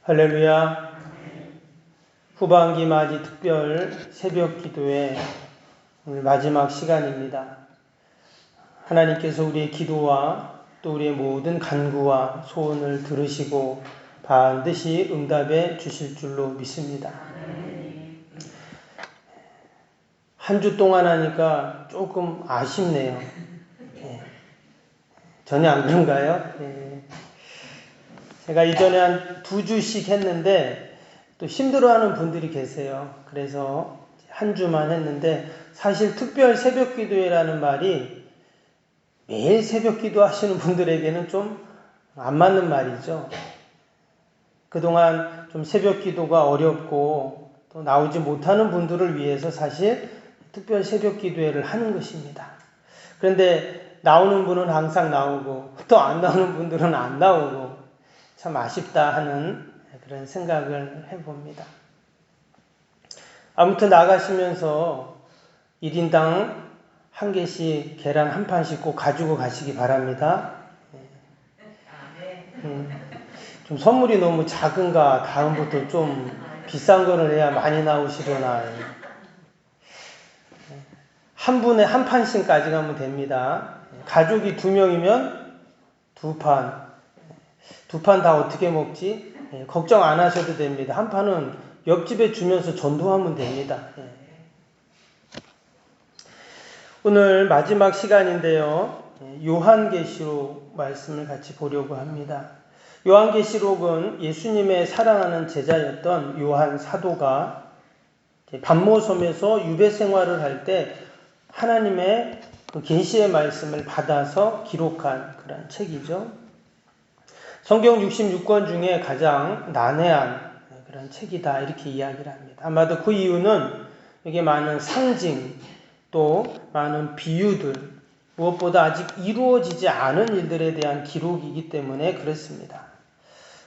할렐루야. 후반기 맞이 특별 새벽 기도의 오늘 마지막 시간입니다. 하나님께서 우리의 기도와 또 우리의 모든 간구와 소원을 들으시고 반드시 응답해 주실 줄로 믿습니다. 한 주 동안 하니까 조금 아쉽네요. 전혀 안 그런가요? 제가 이전에 한 2주씩 했는데 또 힘들어하는 분들이 계세요. 그래서 한 주만 했는데 사실 특별 새벽 기도회라는 말이 매일 새벽 기도 하시는 분들에게는 좀 안 맞는 말이죠. 그동안 좀 새벽 기도가 어렵고 또 나오지 못하는 분들을 위해서 사실 특별 새벽 기도회를 하는 것입니다. 그런데 나오는 분은 항상 나오고 또 안 나오는 분들은 안 나오고 참 아쉽다 하는 그런 생각을 해봅니다. 아무튼 나가시면서 1인당 한 개씩 계란 한 판씩 꼭 가지고 가시기 바랍니다. 좀 선물이 너무 작은가 다음부터 좀 비싼 거를 해야 많이 나오시려나. 한 분에 한 판씩 가져가면 됩니다. 가족이 2명이면 2판. 2판 다 어떻게 먹지? 걱정 안 하셔도 됩니다. 한 판은 옆집에 주면서 전도하면 됩니다. 오늘 마지막 시간인데요. 요한계시록 말씀을 같이 보려고 합니다. 요한계시록은 예수님의 사랑하는 제자였던 요한 사도가 반모섬에서 유배 생활을 할 때 하나님의 그 계시의 말씀을 받아서 기록한 그런 책이죠. 성경 66권 중에 가장 난해한 그런 책이다 이렇게 이야기를 합니다. 아마도 그 이유는 여기에 많은 상징 또 많은 비유들 무엇보다 아직 이루어지지 않은 일들에 대한 기록이기 때문에 그렇습니다.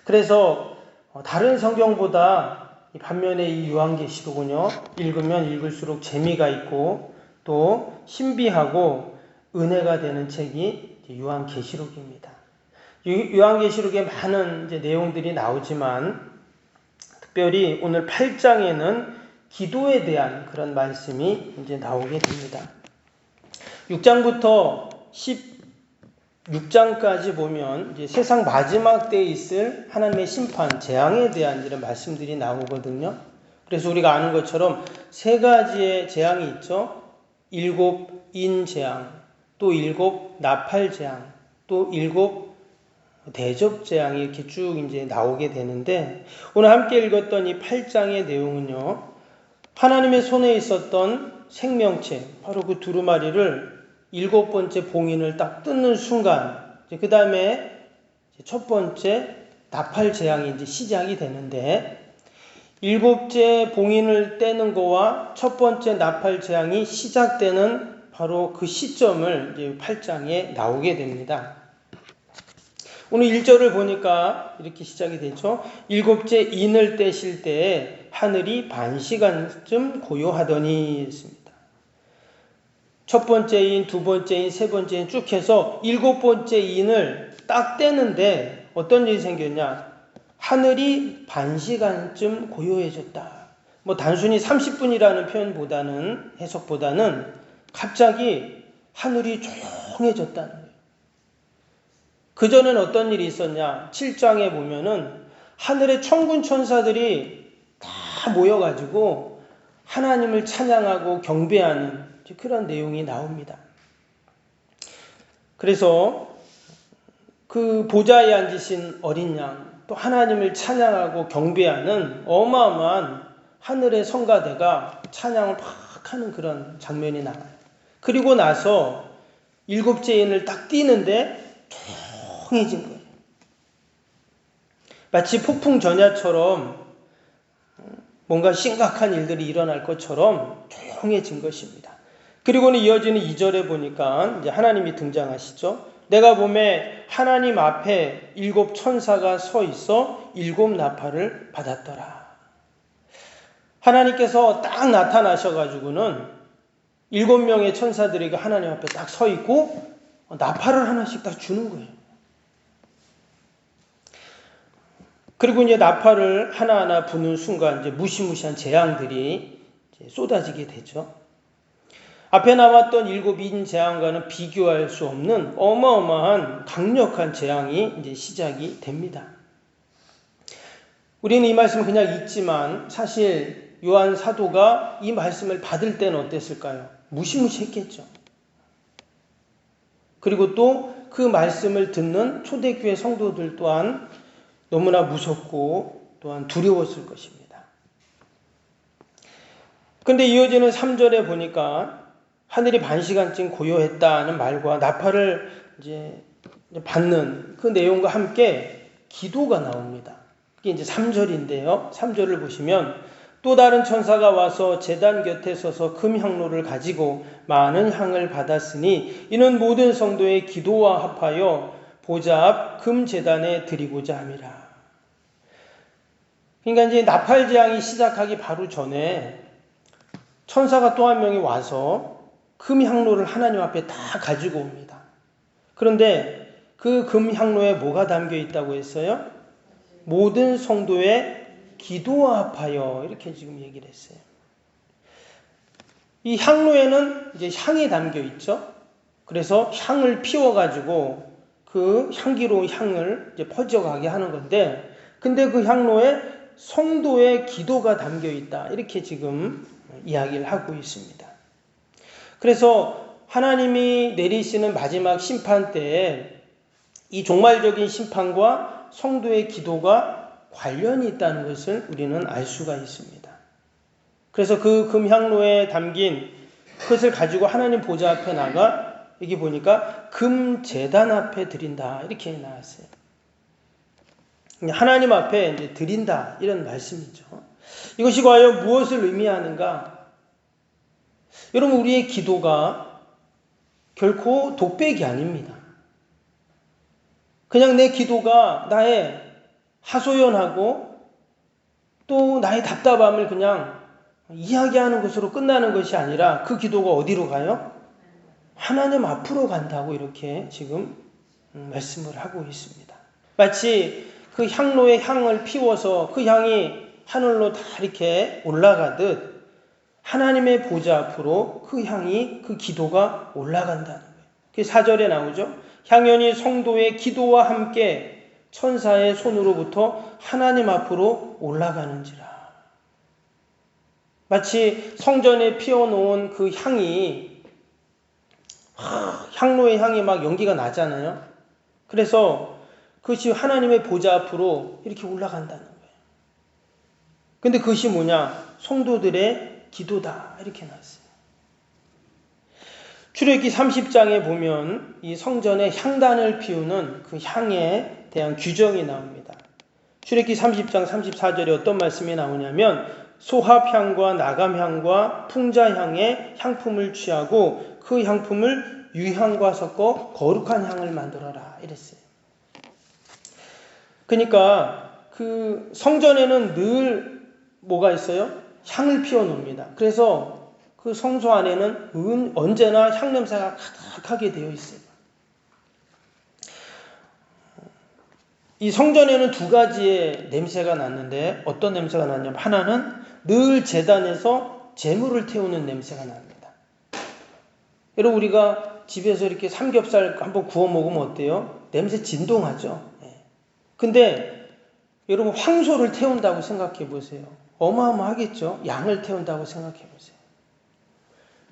그래서 다른 성경보다 반면에 이 요한계시록은요 읽으면 읽을수록 재미가 있고 또 신비하고 은혜가 되는 책이 요한계시록입니다. 요한계시록에 많은 내용들이 나오지만 특별히 오늘 8장에는 기도에 대한 그런 말씀이 이제 나오게 됩니다. 6장부터 16장까지 보면 이제 세상 마지막 때에 있을 하나님의 심판, 재앙에 대한 이런 말씀들이 나오거든요. 그래서 우리가 아는 것처럼 3가지의 재앙이 있죠. 7인 재앙, 또 7 나팔 재앙, 또 7 대접 재앙이 이렇게 쭉 이제 나오게 되는데 오늘 함께 읽었던 이 8장의 내용은요. 하나님의 손에 있었던 생명체, 바로 그 두루마리를 7번째 봉인을 딱 뜯는 순간, 그 다음에 첫 번째 나팔 재앙이 이제 시작이 되는데, 7째 봉인을 떼는 거와 첫 번째 나팔 재앙이 시작되는 바로 그 시점을 이제 8장에 나오게 됩니다. 오늘 1절을 보니까 이렇게 시작이 되죠. 7째 인을 떼실 때에 하늘이 반시간쯤 고요하더니 했습니다. 첫 번째 인, 두 번째 인, 세 번째 인 쭉 해서 7번째 인을 딱 떼는데 어떤 일이 생겼냐. 하늘이 반시간쯤 고요해졌다. 단순히 30분이라는 표현보다는 해석보다는 갑자기 하늘이 조용해졌다는 거예요. 그전엔 어떤 일이 있었냐. 7장에 보면은 하늘의 천군 천사들이 다 모여가지고 하나님을 찬양하고 경배하는 그런 내용이 나옵니다. 그래서 그 보좌에 앉으신 어린 양, 또 하나님을 찬양하고 경배하는 어마어마한 하늘의 성가대가 찬양을 막 하는 그런 장면이 나와요. 그리고 나서 7째 인을 딱 띄는데 조용해진 거예요. 마치 폭풍 전야처럼 뭔가 심각한 일들이 일어날 것처럼 조용해진 것입니다. 그리고는 이어지는 2절에 보니까 이제 하나님이 등장하시죠. 내가 보매 하나님 앞에 7 천사가 서 있어 7 나팔을 받았더라. 하나님께서 딱 나타나셔가지고는 7명의 천사들에게 하나님 앞에 딱 서 있고 나팔을 하나씩 딱 주는 거예요. 그리고 이제 나팔을 하나하나 부는 순간 이제 무시무시한 재앙들이 이제 쏟아지게 되죠. 앞에 나왔던 7인 재앙과는 비교할 수 없는 어마어마한 강력한 재앙이 이제 시작이 됩니다. 우리는 이 말씀을 그냥 읽지만 사실 요한 사도가 이 말씀을 받을 때는 어땠을까요? 무시무시했겠죠. 그리고 또 그 말씀을 듣는 초대교회 성도들 또한 너무나 무섭고 또한 두려웠을 것입니다. 그런데 이어지는 3절에 보니까 하늘이 반시간쯤 고요했다는 말과 나팔을 이제 받는 그 내용과 함께 기도가 나옵니다. 이게 이제 3절인데요. 3절을 보시면 또 다른 천사가 와서 제단 곁에 서서 금향로를 가지고 많은 향을 받았으니 이는 모든 성도의 기도와 합하여 보좌 앞 금제단에 드리고자 함이라. 그러니까 이제 나팔 재앙이 시작하기 바로 전에 천사가 또 한 명이 와서 금향로를 하나님 앞에 다 가지고 옵니다. 그런데 그 금향로에 뭐가 담겨 있다고 했어요? 모든 성도의 기도와 합하여 이렇게 지금 얘기를 했어요. 이 향로에는 이제 향이 담겨 있죠. 그래서 향을 피워가지고 그 향기로운 향을 이제 퍼져가게 하는 건데, 근데 그 향로에 성도의 기도가 담겨 있다. 이렇게 지금 이야기를 하고 있습니다. 그래서 하나님이 내리시는 마지막 심판 때에 이 종말적인 심판과 성도의 기도가 관련이 있다는 것을 우리는 알 수가 있습니다. 그래서 그 금향로에 담긴 그것을 가지고 하나님 보좌 앞에 나가 여기 보니까 금제단 앞에 드린다 이렇게 나왔어요. 하나님 앞에 이제 드린다 이런 말씀이죠. 이것이 과연 무엇을 의미하는가? 여러분, 우리의 기도가 결코 독백이 아닙니다. 그냥 내 기도가 나의 하소연하고 또 나의 답답함을 그냥 이야기하는 것으로 끝나는 것이 아니라 그 기도가 어디로 가요? 하나님 앞으로 간다고 이렇게 지금 말씀을 하고 있습니다. 마치 그 향로에 향을 피워서 그 향이 하늘로 다 이렇게 올라가듯 하나님의 보좌 앞으로 그 향이, 그 기도가 올라간다는 거예요. 그 4절에 나오죠. 향연이 성도의 기도와 함께 천사의 손으로부터 하나님 앞으로 올라가는지라. 마치 성전에 피워놓은 그 향이, 향로의 향이 막 연기가 나잖아요. 그래서 그것이 하나님의 보좌 앞으로 이렇게 올라간다는 거예요. 근데 그것이 뭐냐? 성도들의 기도다. 이렇게 나왔어요. 출애굽기 30장에 보면 이 성전에 향단을 피우는 그 향에 대한 규정이 나옵니다. 출애굽기 30장 34절에 어떤 말씀이 나오냐면 소합향과 나감향과 풍자향의 향품을 취하고 그 향품을 유향과 섞어 거룩한 향을 만들어라 이랬어요. 그러니까 그 성전에는 늘 뭐가 있어요? 향을 피워 놓습니다. 그래서 그 성소 안에는 언제나 향냄새가 가득하게 되어 있어요. 이 성전에는 두 가지의 냄새가 났는데 어떤 냄새가 났냐면 하나는 늘 제단에서 제물을 태우는 냄새가 납니다. 여러분, 우리가 집에서 이렇게 삼겹살 한번 구워 먹으면 어때요? 냄새 진동하죠. 근데 여러분, 황소를 태운다고 생각해 보세요. 어마어마하겠죠. 양을 태운다고 생각해 보세요.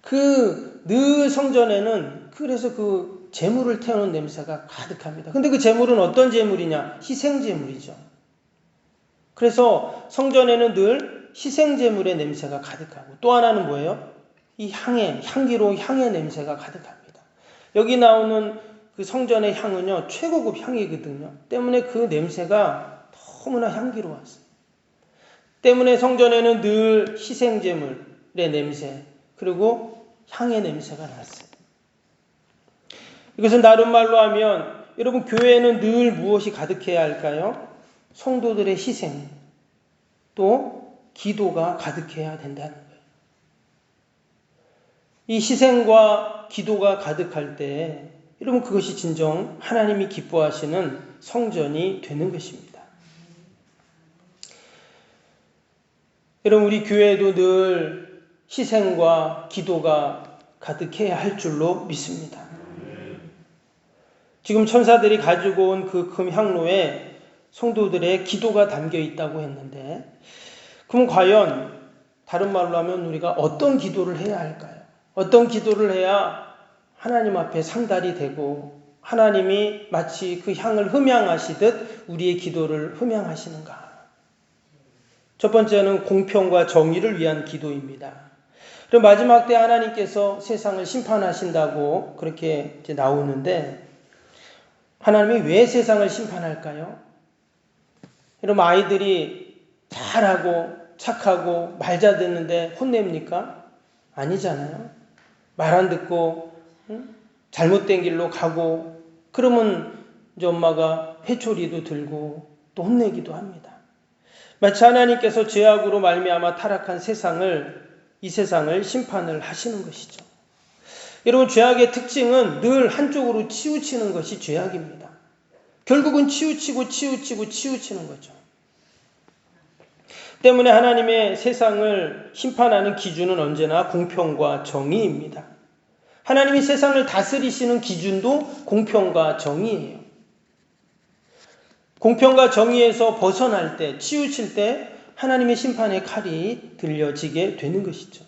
그 늘 성전에는 그래서 그 제물을 태우는 냄새가 가득합니다. 근데 그 제물은 어떤 제물이냐? 희생제물이죠. 그래서 성전에는 늘 희생제물의 냄새가 가득하고 또 하나는 뭐예요? 이 향기로운 향의 냄새가 가득합니다. 여기 나오는 그 성전의 향은요, 최고급 향이거든요. 때문에 그 냄새가 너무나 향기로웠어요. 때문에 성전에는 늘 희생제물의 냄새, 그리고 향의 냄새가 났어요. 이것은 다른 말로 하면 여러분, 교회에는 늘 무엇이 가득해야 할까요? 성도들의 희생, 또 기도가 가득해야 된다는 거예요. 이 희생과 기도가 가득할 때 여러분, 그것이 진정 하나님이 기뻐하시는 성전이 되는 것입니다. 여러분, 우리 교회도 늘 희생과 기도가 가득해야 할 줄로 믿습니다. 지금 천사들이 가지고 온 그 금 향로에 성도들의 기도가 담겨 있다고 했는데, 그럼 과연 다른 말로 하면 우리가 어떤 기도를 해야 할까요? 어떤 기도를 해야 하나님 앞에 상달이 되고 하나님이 마치 그 향을 흠양하시듯 우리의 기도를 흠양하시는가? 첫 번째는 공평과 정의를 위한 기도입니다. 그리고 마지막 때 하나님께서 세상을 심판하신다고 그렇게 이제 나오는데, 하나님이 왜 세상을 심판할까요? 여러분, 아이들이 잘하고 착하고 말 잘 듣는데 혼냅니까? 아니잖아요. 말 안 듣고 잘못된 길로 가고 그러면 이제 엄마가 회초리도 들고 또 혼내기도 합니다. 마치 하나님께서 죄악으로 말미암아 타락한 이 세상을 심판을 하시는 것이죠. 여러분, 죄악의 특징은 늘 한쪽으로 치우치는 것이 죄악입니다. 결국은 치우치는 거죠. 때문에 하나님의 세상을 심판하는 기준은 언제나 공평과 정의입니다. 하나님이 세상을 다스리시는 기준도 공평과 정의예요. 공평과 정의에서 벗어날 때, 치우칠 때 하나님의 심판의 칼이 들려지게 되는 것이죠.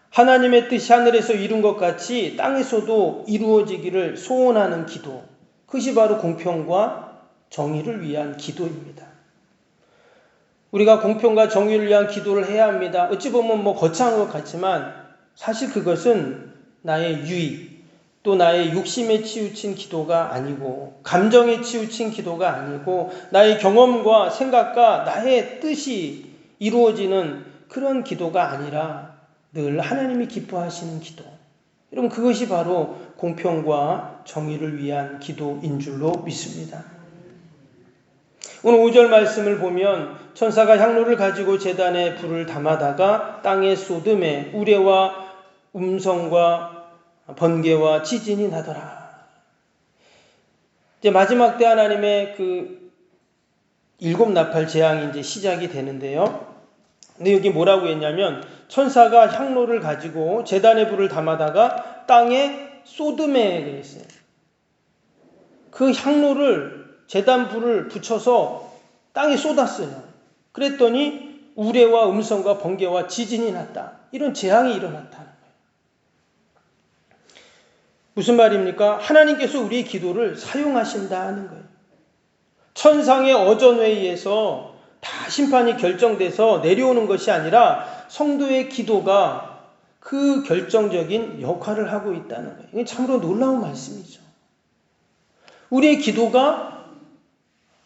하나님의 뜻이 하늘에서 이룬 것 같이 땅에서도 이루어지기를 소원하는 기도, 그것이 바로 공평과 정의를 위한 기도입니다. 우리가 공평과 정의를 위한 기도를 해야 합니다. 어찌 보면 거창한 것 같지만 사실 그것은 나의 유익, 또 나의 욕심에 치우친 기도가 아니고, 감정에 치우친 기도가 아니고, 나의 경험과 생각과 나의 뜻이 이루어지는 그런 기도가 아니라 늘 하나님이 기뻐하시는 기도. 여러분, 그것이 바로 공평과 정의를 위한 기도인 줄로 믿습니다. 오늘 5절 말씀을 보면 천사가 향로를 가지고 제단에 불을 담아다가 땅에 쏟음에 우레와 음성과 번개와 지진이 나더라. 이제 마지막 때 하나님의 그 7 나팔 재앙이 이제 시작이 되는데요. 근데 여기 뭐라고 했냐면 천사가 향로를 가지고 제단에 불을 담아다가 땅에 쏟음에 그랬어요. 그 향로를 제단 불을 붙여서 땅에 쏟았어요. 그랬더니 우레와 음성과 번개와 지진이 났다. 이런 재앙이 일어났다는 거예요. 무슨 말입니까? 하나님께서 우리의 기도를 사용하신다는 거예요. 천상의 어전회의에서 다 심판이 결정돼서 내려오는 것이 아니라 성도의 기도가 그 결정적인 역할을 하고 있다는 거예요. 이게 참으로 놀라운 말씀이죠. 우리의 기도가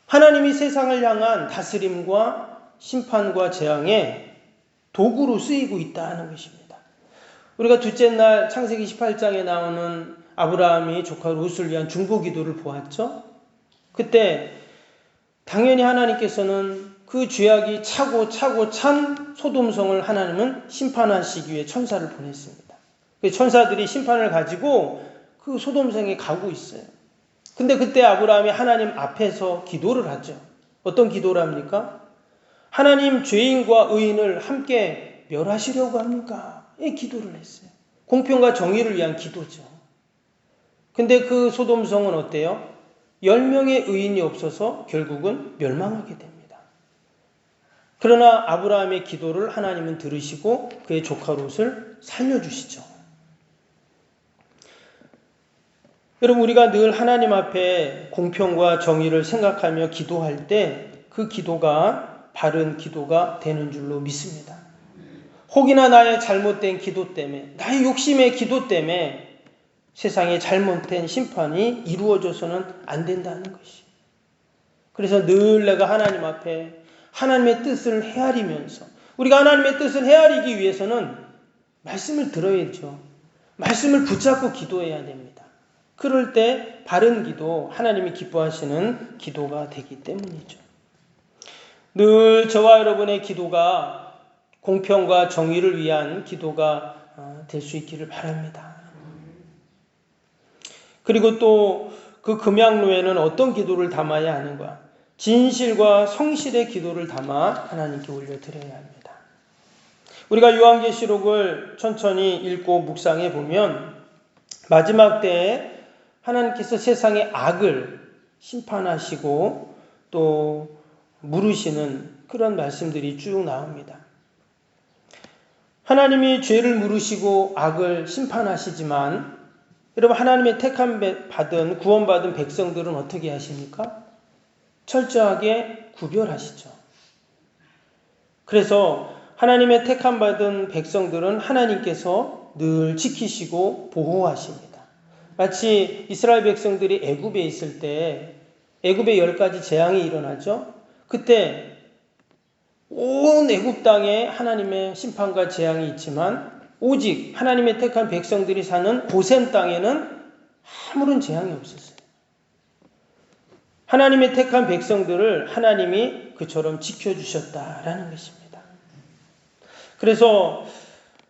하나님이 세상을 향한 다스림과 심판과 재앙의 도구로 쓰이고 있다는 것입니다. 우리가 둘째 날 창세기 18장에 나오는 아브라함이 조카 롯을 위한 중보기도를 보았죠. 그때 당연히 하나님께서는 그 죄악이 차고 찬 소돔성을 하나님은 심판하시기 위해 천사를 보냈습니다. 천사들이 심판을 가지고 그 소돔성에 가고 있어요. 근데 그때 아브라함이 하나님 앞에서 기도를 하죠. 어떤 기도를 합니까? 하나님, 죄인과 의인을 함께 멸하시려고 합니까? 이 기도를 했어요. 공평과 정의를 위한 기도죠. 근데 그 소돔성은 어때요? 10명의 의인이 없어서 결국은 멸망하게 됩니다. 그러나 아브라함의 기도를 하나님은 들으시고 그의 조카 롯을 살려주시죠. 여러분, 우리가 늘 하나님 앞에 공평과 정의를 생각하며 기도할 때 그 기도가 바른 기도가 되는 줄로 믿습니다. 혹이나 나의 잘못된 기도 때문에, 나의 욕심의 기도 때문에 세상에 잘못된 심판이 이루어져서는 안 된다는 것이. 그래서 늘 내가 하나님 앞에 하나님의 뜻을 헤아리면서, 우리가 하나님의 뜻을 헤아리기 위해서는 말씀을 들어야죠. 말씀을 붙잡고 기도해야 됩니다. 그럴 때 바른 기도, 하나님이 기뻐하시는 기도가 되기 때문이죠. 늘 저와 여러분의 기도가 공평과 정의를 위한 기도가 될 수 있기를 바랍니다. 그리고 또 그 금향로에는 어떤 기도를 담아야 하는가? 진실과 성실의 기도를 담아 하나님께 올려드려야 합니다. 우리가 요한계시록을 천천히 읽고 묵상해 보면 마지막 때에 하나님께서 세상의 악을 심판하시고 또 물으시는 그런 말씀들이 쭉 나옵니다. 하나님이 죄를 물으시고 악을 심판하시지만 여러분, 하나님의 택함 받은 구원받은 백성들은 어떻게 하십니까? 철저하게 구별하시죠. 그래서 하나님의 택함 받은 백성들은 하나님께서 늘 지키시고 보호하십니다. 마치 이스라엘 백성들이 애굽에 있을 때 애굽에 10가지 재앙이 일어나죠. 그때 온 애굽 땅에 하나님의 심판과 재앙이 있지만 오직 하나님의 택한 백성들이 사는 고센 땅에는 아무런 재앙이 없었어요. 하나님의 택한 백성들을 하나님이 그처럼 지켜주셨다라는 것입니다. 그래서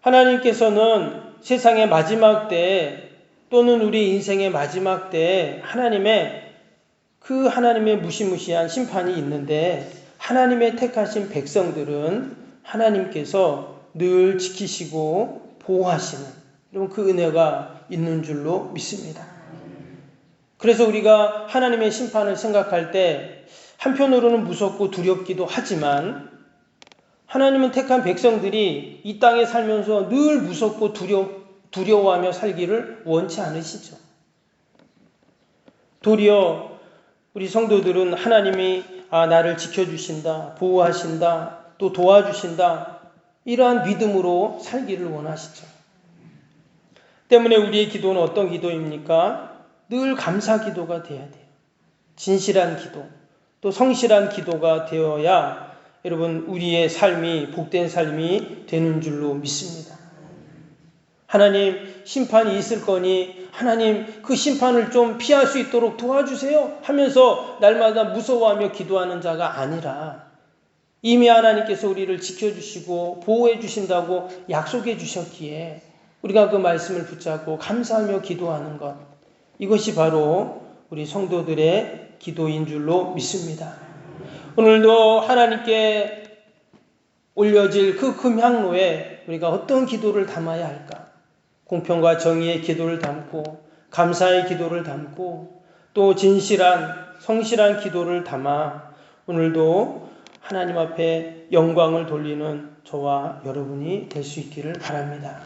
하나님께서는 세상의 마지막 때에 또는 우리 인생의 마지막 때에 하나님의 무시무시한 심판이 있는데 하나님의 택하신 백성들은 하나님께서 늘 지키시고 보호하시는 그 은혜가 있는 줄로 믿습니다. 그래서 우리가 하나님의 심판을 생각할 때 한편으로는 무섭고 두렵기도 하지만 하나님은 택한 백성들이 이 땅에 살면서 늘 무섭고 두려워하며 살기를 원치 않으시죠. 도리어 우리 성도들은 하나님이 나를 지켜주신다, 보호하신다, 또 도와주신다 이러한 믿음으로 살기를 원하시죠. 때문에 우리의 기도는 어떤 기도입니까? 늘 감사 기도가 되어야 돼요. 진실한 기도, 또 성실한 기도가 되어야 여러분 우리의 삶이 복된 삶이 되는 줄로 믿습니다. 하나님 심판이 있을 거니 하나님 그 심판을 좀 피할 수 있도록 도와주세요 하면서 날마다 무서워하며 기도하는 자가 아니라 이미 하나님께서 우리를 지켜주시고 보호해 주신다고 약속해 주셨기에 우리가 그 말씀을 붙잡고 감사하며 기도하는 것, 이것이 바로 우리 성도들의 기도인 줄로 믿습니다. 오늘도 하나님께 올려질 그 금향로에 우리가 어떤 기도를 담아야 할까? 공평과 정의의 기도를 담고 감사의 기도를 담고 또 진실한 성실한 기도를 담아 오늘도 하나님 앞에 영광을 돌리는 저와 여러분이 될 수 있기를 바랍니다.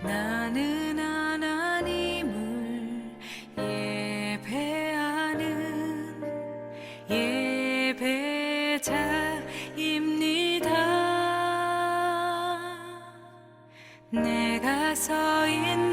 나는 하나님을 예배하는 예배자입니다. 내가 서 있는